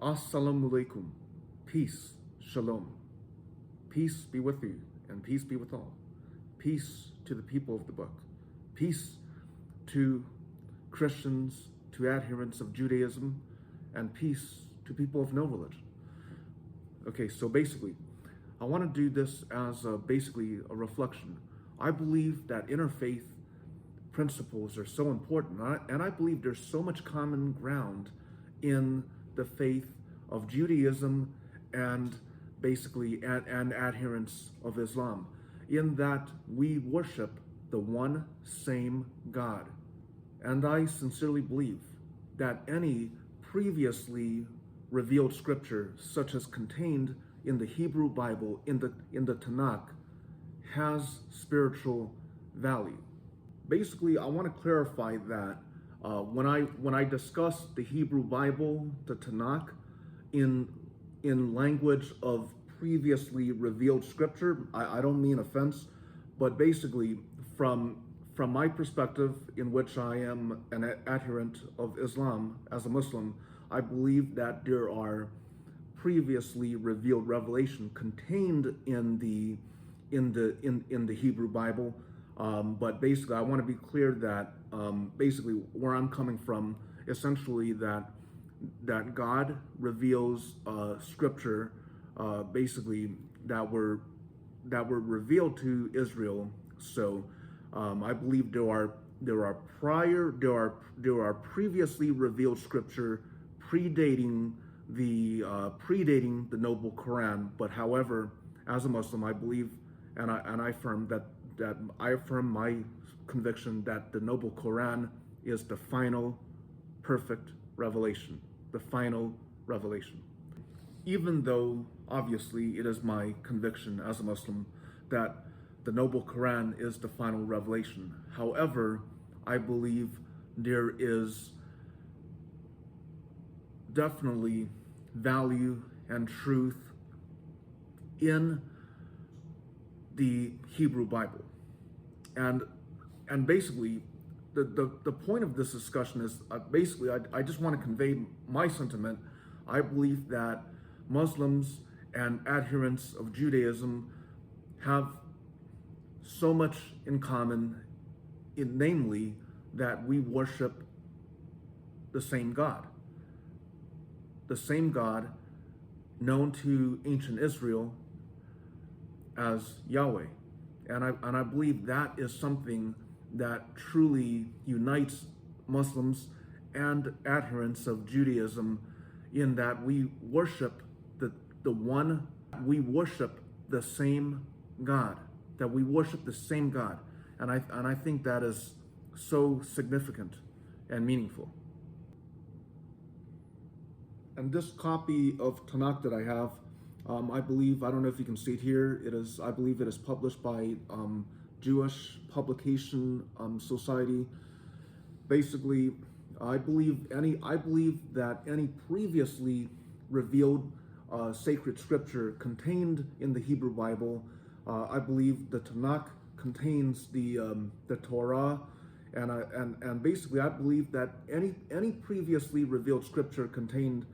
Assalamu alaikum. Peace. Shalom. Peace be with you, and peace be with all. Peace to the people of the book. Peace to Christians, to adherents of Judaism, and peace to people of no religion. Okay, so basically, I want to do this as basically a reflection. I believe that interfaith principles are so important, and I believe there's so much common ground in the faith of Judaism and basically and adherents of Islam, in that we worship the one same God. And I sincerely believe that any previously revealed scripture, such as contained in the Hebrew Bible, in the TANAKH, has spiritual value. Basically, I want to clarify that when I discuss the Hebrew Bible, the TANAKH, in language of previously revealed scripture, I don't mean offense, but basically from my perspective, in which I am an adherent of Islam as a Muslim, I believe that there are previously revealed revelation contained in the Hebrew Bible. But basically, I want to be clear that basically where I'm coming from, essentially that God reveals scripture, basically that were revealed to Israel. So I believe there are previously revealed scripture predating the noble Quran. But however, as a Muslim, I believe and I affirm that I affirm my conviction that the noble Quran is the final perfect revelation, the final revelation. Even though obviously it is my conviction as a Muslim that the noble Quran is the final revelation. However, I believe there is definitely value and truth in the Hebrew Bible. And basically, the point of this discussion is basically, I just want to convey my sentiment. I believe that Muslims and adherents of Judaism have so much in common, namely that we worship the same God known to ancient Israel as Yahweh. And I believe that is something that truly unites Muslims and adherents of Judaism, in that we worship we worship the same God, that we worship the same God. And I think that is so significant and meaningful. And this copy of Tanakh that I have, I believe, I don't know if you can see it here, I believe it is published by Jewish Publication Society. Basically, I believe that any previously revealed sacred scripture contained in the Hebrew Bible, I believe the Tanakh contains the TORAH, and basically I believe that any previously revealed scripture contained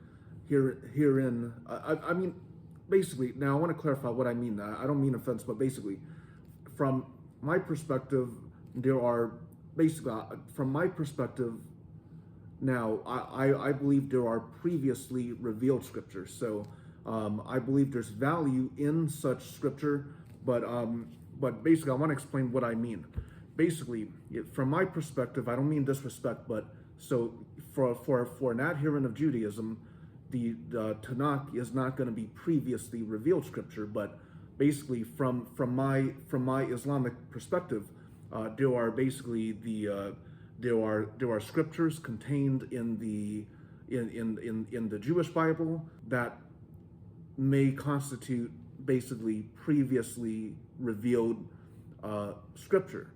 herein, I mean, basically, now I want to clarify what I mean. I don't mean offense, but basically, from my perspective, now, I believe there are previously revealed scriptures. So I believe there's value in such scripture, but basically I want to explain what I mean. Basically, from my perspective, I don't mean disrespect, but so for an adherent of Judaism, the Tanakh is not going to be previously revealed scripture, but basically from my Islamic perspective, there are basically there are scriptures contained in the Jewish Bible that may constitute basically previously revealed scripture.